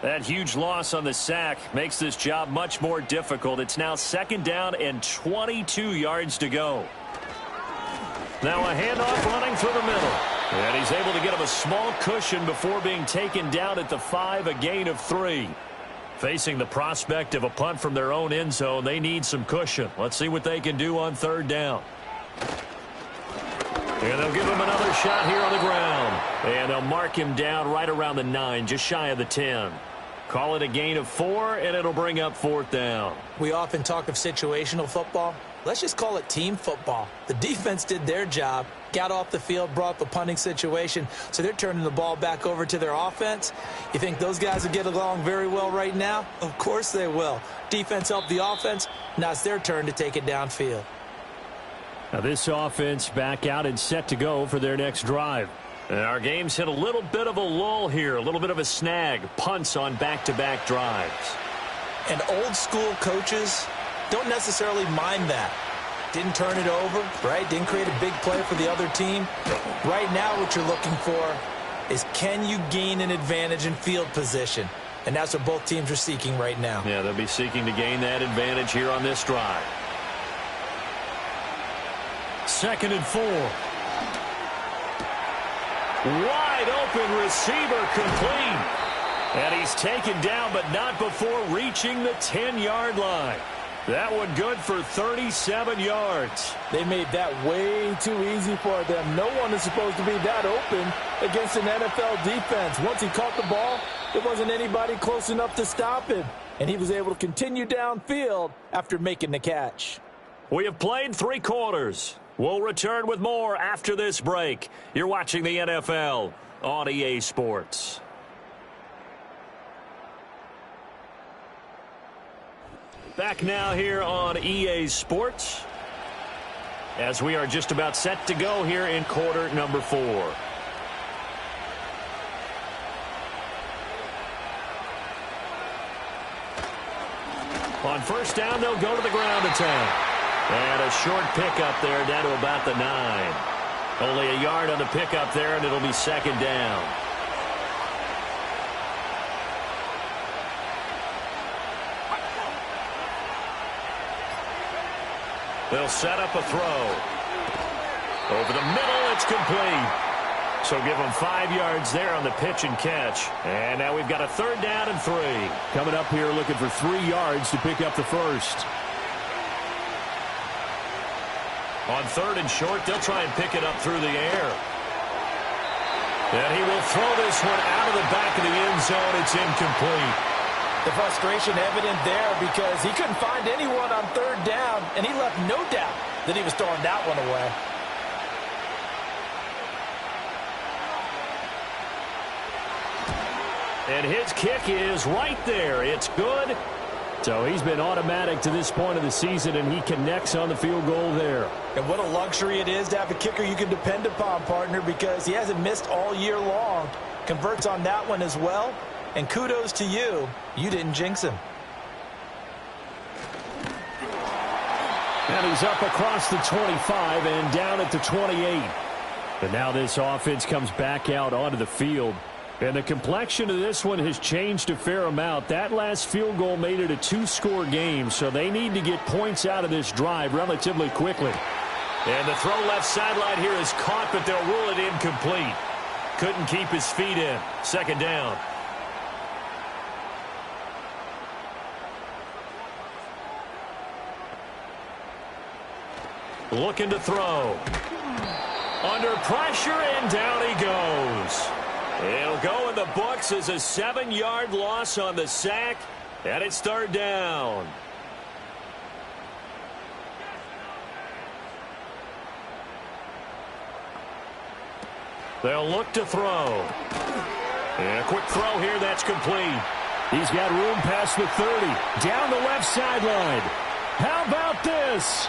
Speaker 2: That huge loss on the sack makes this job much more difficult. It's now 2nd down and 22 yards to go. Now a handoff running through the middle. And he's able to get him a small cushion before being taken down at the 5, a gain of 3. Facing the prospect of a punt from their own end zone, they need some cushion. Let's see what they can do on 3rd down. And they'll give him another shot here on the ground. And they'll mark him down right around the 9, just shy of the 10. Call it a gain of 4, and it'll bring up 4th down.
Speaker 3: We often talk of situational football. Let's just call it team football. The defense did their job, got off the field, brought up a punting situation, so they're turning the ball back over to their offense. You think those guys will get along very well right now? Of course they will. Defense helped the offense. Now it's their turn to take it downfield.
Speaker 2: Now this offense back out and set to go for their next drive. And our game's hit a little bit of a lull here, a little bit of a snag. Punts on back-to-back drives.
Speaker 3: And old school coaches don't necessarily mind that. Didn't turn it over, right? Didn't create a big play for the other team. Right now what you're looking for is can you gain an advantage in field position? And that's what both teams are seeking right now.
Speaker 2: Yeah, they'll be seeking to gain that advantage here on this drive. 2nd and 4. Wide open receiver complete. And he's taken down, but not before reaching the 10-yard line. That one good for 37 yards.
Speaker 3: They made that way too easy for them. No one is supposed to be that open against an NFL defense. Once he caught the ball, there wasn't anybody close enough to stop him. And he was able to continue downfield after making the catch.
Speaker 2: We have played 3 quarters. We'll return with more after this break. You're watching the NFL on EA Sports. Back now here on EA Sports as we are just about set to go here in quarter number 4. On first down, they'll go to the ground attack. And a short pickup there down to about the 9. Only a yard on the pickup there, and it'll be second down. They'll set up a throw. Over the middle, it's complete. So give them 5 yards there on the pitch and catch. And now we've got a third down and 3.
Speaker 4: Coming up here looking for 3 yards to pick up the first.
Speaker 2: On third and short, they'll try and pick it up through the air. And he will throw this one out of the back of the end zone. It's incomplete.
Speaker 3: The frustration evident there because he couldn't find anyone on third down, and he left no doubt that he was throwing that one away.
Speaker 2: And his kick is right there. It's good.
Speaker 4: So he's been automatic to this point of the season, and he connects on the field goal there.
Speaker 3: And what a luxury it is to have a kicker you can depend upon, partner, because he hasn't missed all year long. Converts on that one as well. And kudos to you. You didn't jinx him.
Speaker 4: And he's up across the 25 and down at the 28. But now this offense comes back out onto the field. And the complexion of this one has changed a fair amount. That last field goal made it a 2-score game, so they need to get points out of this drive relatively quickly.
Speaker 2: And the throw left sideline here is caught, but they'll rule it incomplete. Couldn't keep his feet in. Second down. Looking to throw. Under pressure, and down he goes. It'll go in the books as a 7-yard loss on the sack, and it's third down. They'll look to throw. And a quick throw here, that's complete.
Speaker 4: He's got room past the 30, down the left sideline. How about this?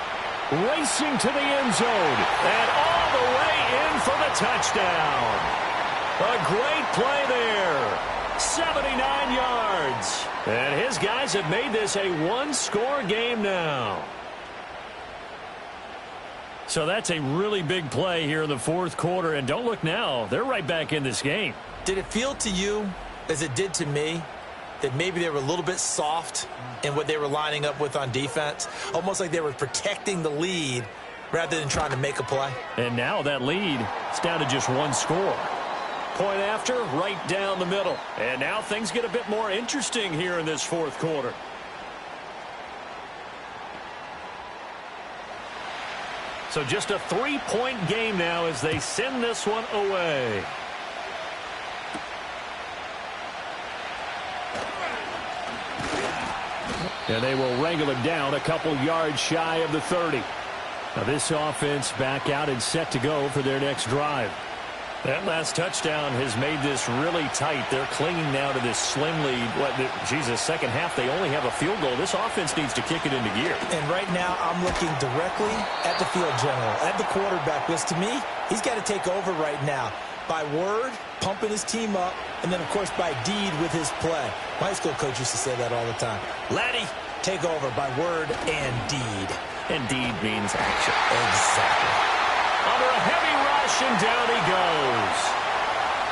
Speaker 4: Racing to the end zone,
Speaker 2: and all the way in for the touchdown. A great play there. 79 yards. And his guys have made this a 1-score game now.
Speaker 4: So that's a really big play here in the fourth quarter. And don't look now. They're right back in this game.
Speaker 3: Did it feel to you, as it did to me, that maybe they were a little bit soft in what they were lining up with on defense? Almost like they were protecting the lead rather than trying to make a play.
Speaker 4: And now that lead is down to just 1 score.
Speaker 2: Point after, right down the middle. And now things get a bit more interesting here in this fourth quarter. So just a 3-point game now as they send this one away.
Speaker 4: And they will wrangle him down a couple yards shy of the 30. Now this offense back out and set to go for their next drive.
Speaker 2: That last touchdown has made this really tight. They're clinging now to this slim lead. Second half, they only have a field goal. This offense needs to kick it into gear.
Speaker 3: And right now, I'm looking directly at the field general, at the quarterback, because to me, he's got to take over right now. By word, pumping his team up, and then, of course, by deed with his play. My high school coach used to say that all the time. Laddie, take over by word and deed.
Speaker 2: And deed means action.
Speaker 3: Exactly.
Speaker 2: Under a heavy rush, and down he goes.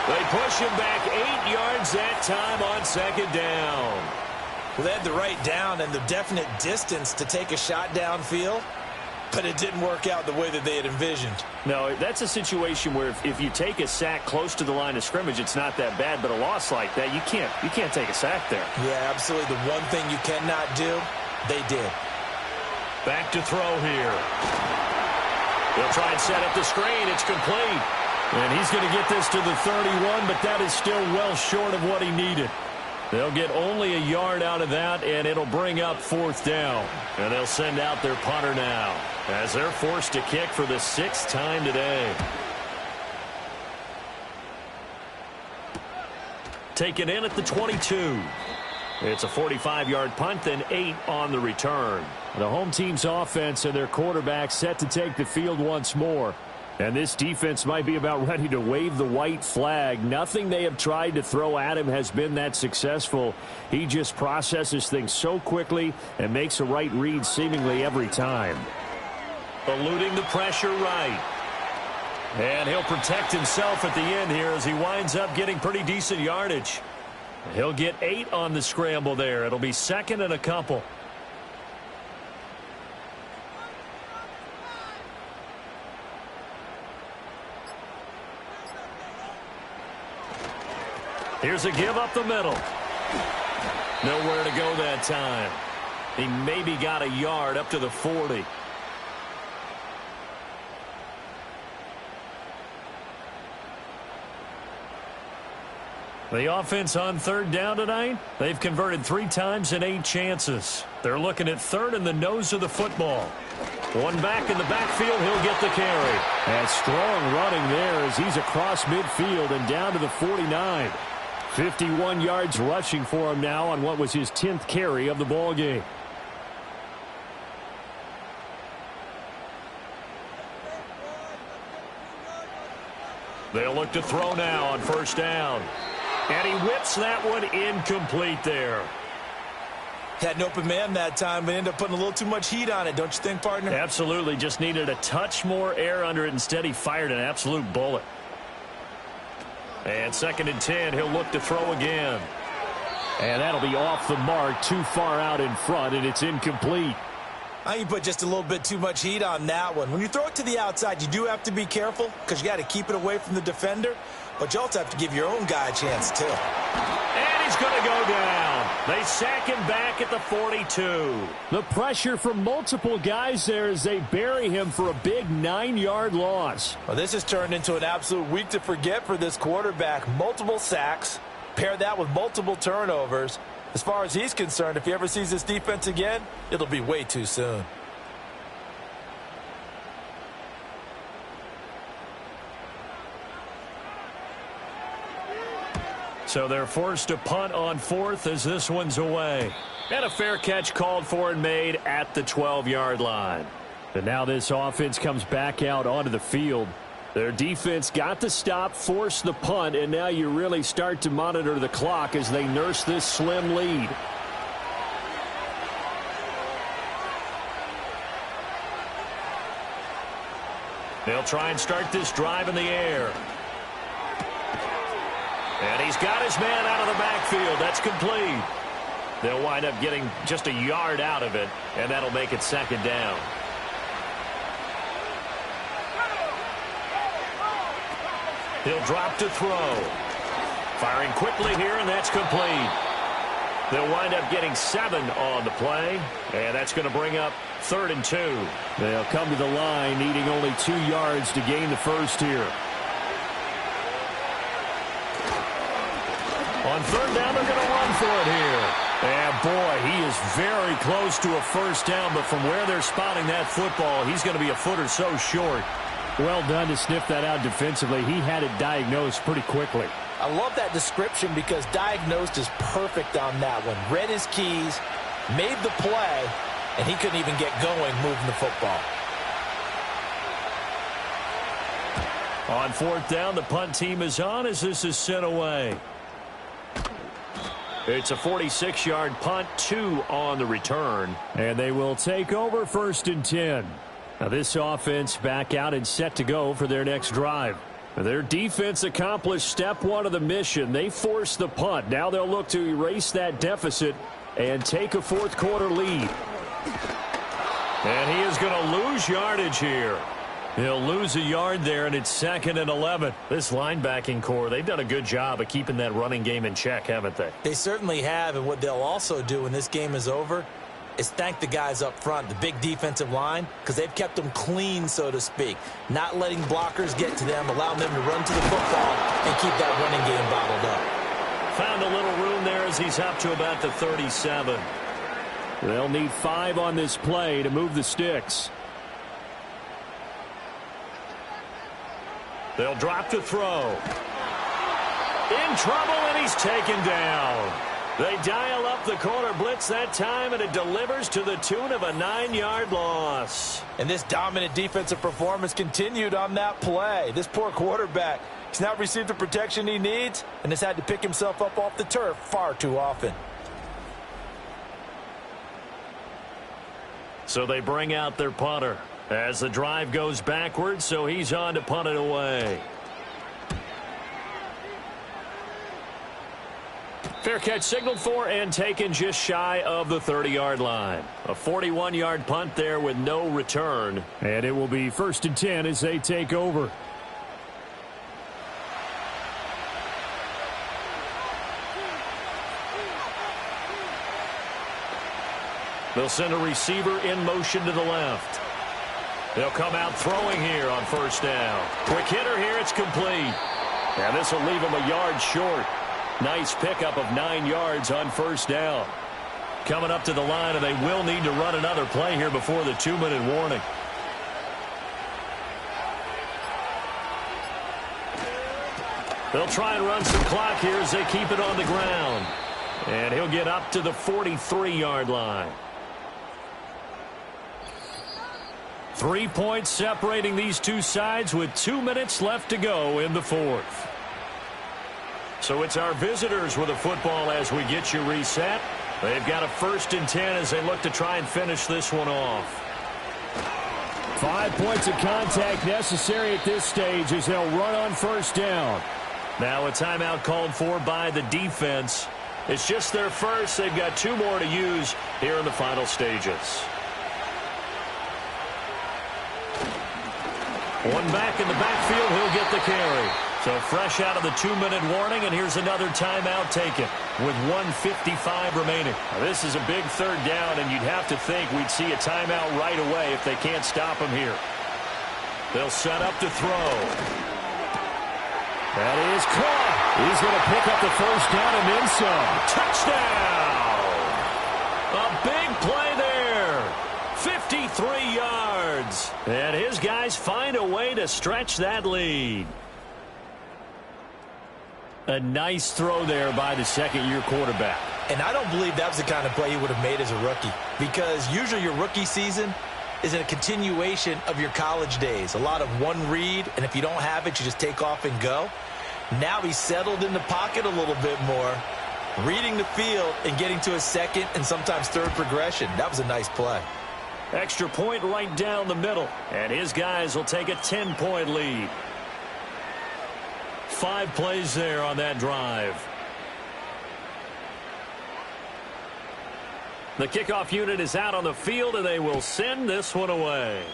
Speaker 2: They push him back 8 yards that time on second down.
Speaker 3: Well, they had the right down and the definite distance to take a shot downfield. But it didn't work out the way that they had envisioned.
Speaker 4: No, that's a situation where if you take a sack close to the line of scrimmage, it's not that bad. But a loss like that, you can't take a sack there.
Speaker 3: Yeah, absolutely. The one thing you cannot do, they did.
Speaker 2: Back to throw here. He'll try and set up the screen. It's complete.
Speaker 4: And he's going to get this to the 31, but that is still well short of what he needed. They'll get only a yard out of that, and it'll bring up 4th down.
Speaker 2: And they'll send out their punter now as they're forced to kick for the 6th time today. Taken in at the 22. It's a 45-yard punt, then 8 on the return.
Speaker 4: The home team's offense and their quarterback set to take the field once more. And this defense might be about ready to wave the white flag. Nothing they have tried to throw at him has been that successful. He just processes things so quickly and makes a right read seemingly every time.
Speaker 2: Eluding the pressure right. And he'll protect himself at the end here as he winds up getting pretty decent yardage. He'll get 8 on the scramble there. It'll be 2nd and a couple. Here's a give up the middle. Nowhere to go that time. He maybe got a yard up to the 40. The offense on 3rd down tonight, they've converted 3 times in 8 chances. They're looking at 3rd in the nose of the football. One back in the backfield, he'll get the carry.
Speaker 4: And strong running there as he's across midfield and down to the 49. 51 yards rushing for him now on what was his 10th carry of the ball game.
Speaker 2: They'll look to throw now on 1st down. And he whips that one incomplete there.
Speaker 3: Had an open man that time, but ended up putting a little too much heat on it, don't you think, partner?
Speaker 2: Absolutely. Just needed a touch more air under it. Instead, he fired an absolute bullet. And 2nd and 10, he'll look to throw again.
Speaker 4: And that'll be off the mark, too far out in front, and it's incomplete.
Speaker 3: I think you put just a little bit too much heat on that one. When you throw it to the outside, you do have to be careful because you got to keep it away from the defender, but you also have to give your own guy a chance, too.
Speaker 2: And he's going to go down. They sack him back at the 42.
Speaker 4: The pressure from multiple guys there as they bury him for a big 9-yard loss.
Speaker 3: Well, this has turned into an absolute week to forget for this quarterback. Multiple sacks, pair that with multiple turnovers. As far as he's concerned, if he ever sees this defense again, it'll be way too soon.
Speaker 2: So they're forced to punt on 4th as this one's away. And a fair catch called for and made at the 12-yard line.
Speaker 4: And now this offense comes back out onto the field. Their defense got the stop, forced the punt, and now you really start to monitor the clock as they nurse this slim lead.
Speaker 2: They'll try and start this drive in the air. And he's got his man out of the backfield. That's complete. They'll wind up getting just a yard out of it, and that'll make it 2nd down. He'll drop to throw. Firing quickly here, and that's complete. They'll wind up getting 7 on the play, and that's going to bring up 3rd and 2.
Speaker 4: They'll come to the line needing only 2 yards to gain the first here.
Speaker 2: On 3rd down, they're going to run for it here. And, boy, he is very close to a first down, but from where they're spotting that football, he's going to be a foot or so short.
Speaker 4: Well done to sniff that out defensively. He had it diagnosed pretty quickly.
Speaker 3: I love that description because diagnosed is perfect on that one. Read his keys, made the play, and he couldn't even get going moving the football.
Speaker 2: On 4th down, the punt team is on as this is sent away. It's a 46-yard punt, 2 on the return.
Speaker 4: And they will take over 1st and 10. Now this offense back out and set to go for their next drive. Their defense accomplished step 1 of the mission. They forced the punt. Now they'll look to erase that deficit and take a 4th quarter lead.
Speaker 2: And he is going to lose yardage here. He'll lose a yard there, and it's 2nd and 11. This linebacking core, they've done a good job of keeping that running game in check, haven't they?
Speaker 3: They certainly have, and what they'll also do when this game is over is thank the guys up front, the big defensive line, because they've kept them clean, so to speak, not letting blockers get to them, allowing them to run to the football and keep that running game bottled up.
Speaker 2: Found a little room there as he's up to about the 37.
Speaker 4: They'll need 5 on this play to move the sticks.
Speaker 2: They'll drop to throw. In trouble, and he's taken down. They dial up the corner blitz that time, and it delivers to the tune of a 9-yard loss.
Speaker 3: And this dominant defensive performance continued on that play. This poor quarterback, he's not received the protection he needs and has had to pick himself up off the turf far too often.
Speaker 2: So they bring out their punter as the drive goes backwards, so he's on to punt it away. Fair catch signaled for and taken just shy of the 30-yard line. A 41-yard punt there with no return.
Speaker 4: And it will be 1st and 10 as they take over.
Speaker 2: They'll send a receiver in motion to the left. They'll come out throwing here on 1st down. Quick hitter here, it's complete. And this will leave him a yard short. Nice pickup of 9 yards on 1st down. Coming up to the line, and they will need to run another play here before the 2-minute warning. They'll try and run some clock here as they keep it on the ground. And he'll get up to the 43-yard line. 3 points separating these two sides with 2 minutes left to go in the 4th. So it's our visitors with the football as we get you reset. They've got a 1st and 10 as they look to try and finish this one off.
Speaker 4: 5 points of contact necessary at this stage as they'll run on 1st down.
Speaker 2: Now a timeout called for by the defense. It's just their first. They've got 2 more to use here in the final stages. One back in the backfield, he'll get the carry. So fresh out of the 2-minute warning, and here's another timeout taken with 1:55 remaining. Now, this is a big 3rd down, and you'd have to think we'd see a timeout right away if they can't stop him here. They'll set up to throw.
Speaker 4: That is caught. He's going to pick up the 1st down and then some.
Speaker 2: Touchdown! A big play there. 53 yards. And his guys find a way to stretch that lead. A nice throw there by the 2nd-year quarterback.
Speaker 3: And I don't believe that was the kind of play he would have made as a rookie, because usually your rookie season is a continuation of your college days. A lot of one read, and if you don't have it, you just take off and go. Now he's settled in the pocket a little bit more, reading the field and getting to a 2nd and sometimes 3rd progression. That was a nice play.
Speaker 2: Extra point right down the middle, and his guys will take a 10-point lead. 5 plays there on that drive. The kickoff unit is out on the field, and they will send this one away.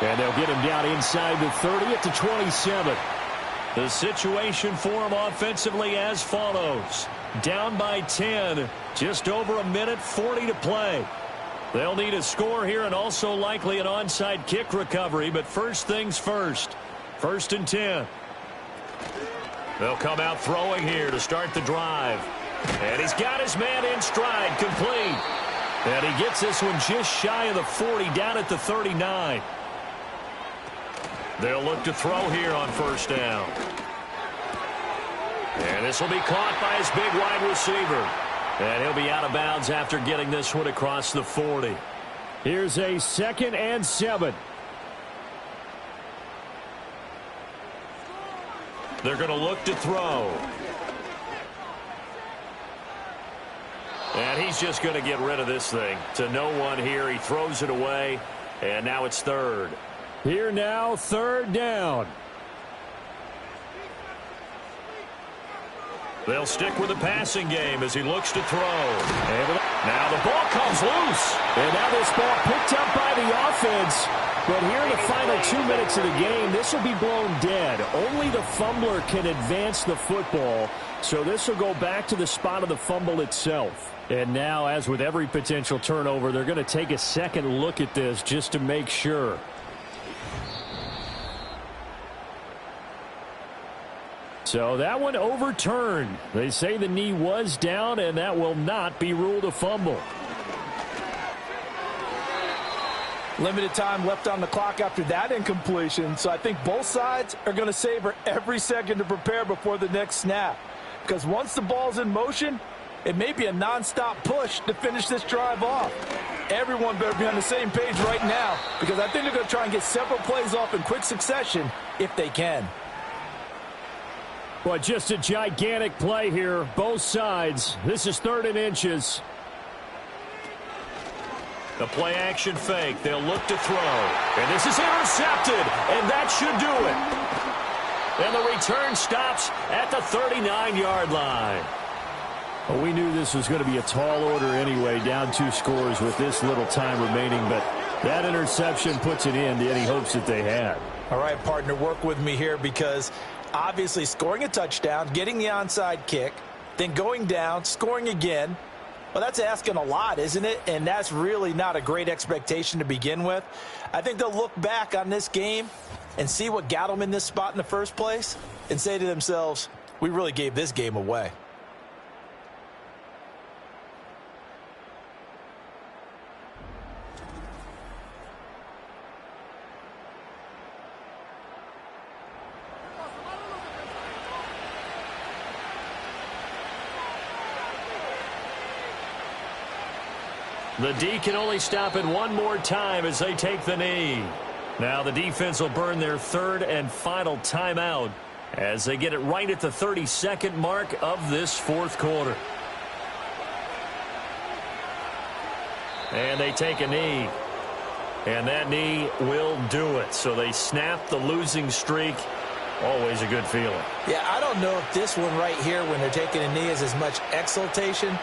Speaker 4: And they'll get him down inside the 30 at the 27.
Speaker 2: The situation for him offensively as follows. Down by 10, just over a minute 40 to play. They'll need a score here and also likely an onside kick recovery, but first things first. 1st and 10. They'll come out throwing here to start the drive. And he's got his man in stride, complete. And he gets this one just shy of the 40, down at the 39. They'll look to throw here on 1st down. And this will be caught by his big wide receiver. And he'll be out of bounds after getting this one across the 40.
Speaker 4: Here's a 2nd and 7.
Speaker 2: They're going to look to throw. And he's just going to get rid of this thing. To no one here. He throws it away. And now it's 3rd.
Speaker 4: Here now, 3rd down.
Speaker 2: They'll stick with the passing game as he looks to throw. And now the ball comes loose.
Speaker 4: And now this ball picked up by the offense. But here in the final 2 minutes of the game, this will be blown dead. Only the fumbler can advance the football. So this will go back to the spot of the fumble itself. And now, as with every potential turnover, they're going to take a second look at this just to make sure. So that one overturned. They say the knee was down, and that will not be ruled a fumble.
Speaker 3: Limited time left on the clock after that incompletion, so I think both sides are going to savor every second to prepare before the next snap. Because once the ball's in motion, it may be a nonstop push to finish this drive off. Everyone better be on the same page right now, because I think they're going to try and get several plays off in quick succession if they can.
Speaker 4: But just a gigantic play here, both sides. This is 3rd and inches.
Speaker 2: The play action fake. They'll look to throw. And this is intercepted. And that should do it. And the return stops at the 39-yard line.
Speaker 4: Well, we knew this was going to be a tall order anyway, down 2 scores with this little time remaining. But that interception puts an end to any hopes that they had.
Speaker 3: All right, partner, work with me here because obviously scoring a touchdown, getting the onside kick, then going down, scoring again. Well, that's asking a lot, isn't it? And that's really not a great expectation to begin with. I think they'll look back on this game and see what got them in this spot in the first place and say to themselves, we really gave this game away.
Speaker 2: The D can only stop it one more time as they take the knee. Now the defense will burn their 3rd and final timeout as they get it right at the 32nd mark of this 4th quarter. And they take a knee. And that knee will do it. So they snap the losing streak. Always a good feeling.
Speaker 3: Yeah, I don't know if this one right here when they're taking a knee is as much exultation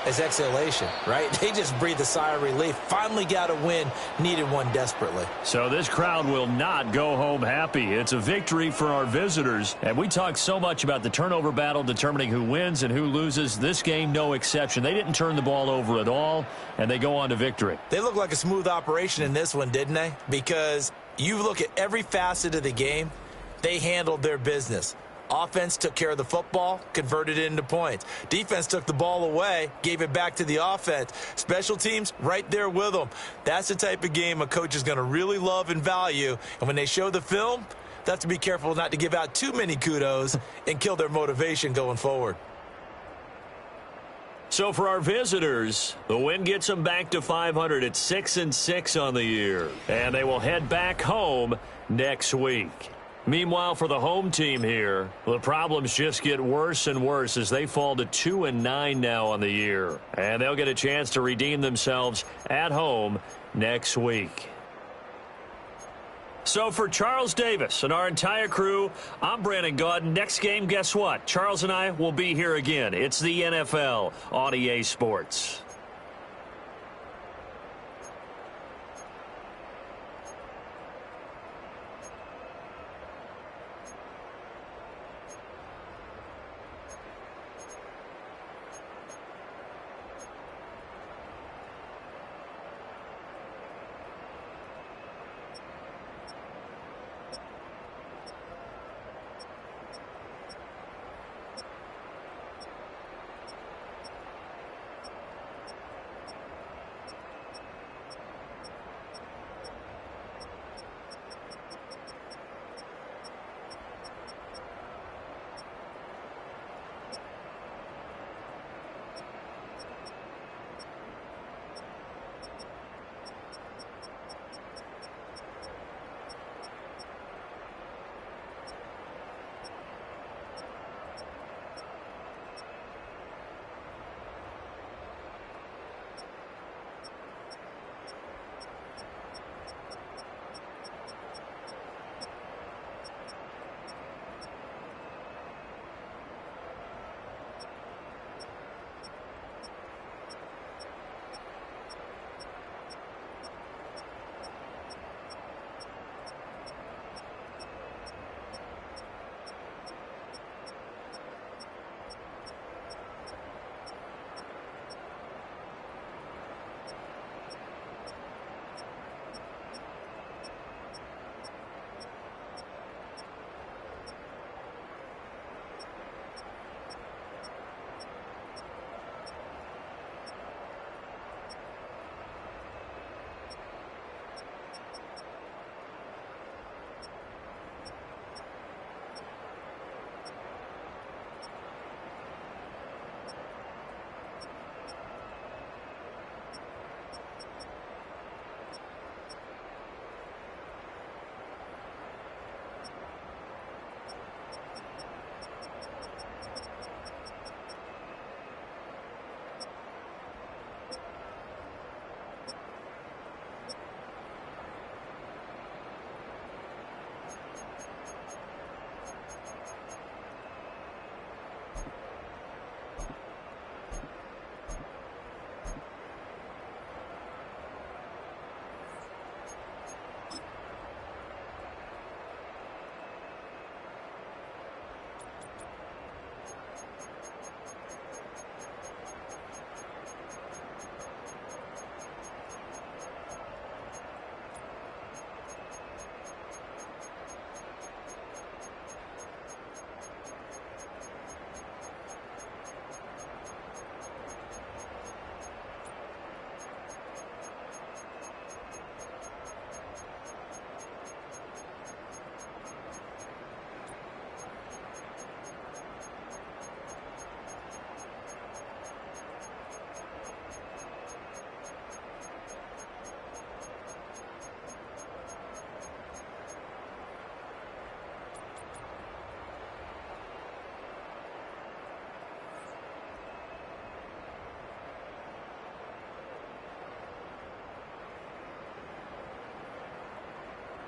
Speaker 3: as exhalation, right? They just breathe a sigh of relief. Finally got a win, needed one desperately.
Speaker 2: So this crowd will not go home happy. It's a victory for our visitors. And we talk so much about the turnover battle determining who wins and who loses. This game, no exception. They didn't turn the ball over at all, and they go on to victory.
Speaker 3: They look like a smooth operation in this one, didn't they? Because you look at every facet of the game, they handled their business. Offense took care of the football, converted it into points. Defense took the ball away, gave it back to the offense. Special teams, right there with them. That's the type of game a coach is going to really love and value. And when they show the film, they have to be careful not to give out too many kudos and kill their motivation going forward.
Speaker 2: So for our visitors, the win gets them back to 500 at 6-6 on the year. And they will head back home next week. Meanwhile, for the home team here, the problems just get worse and worse as they fall to 2-9 now on the year. And they'll get a chance to redeem themselves at home next week. So for Charles Davis and our entire crew, I'm Brandon Gaudin. Next game, guess what? Charles and I will be here again. It's the NFL on EA Sports.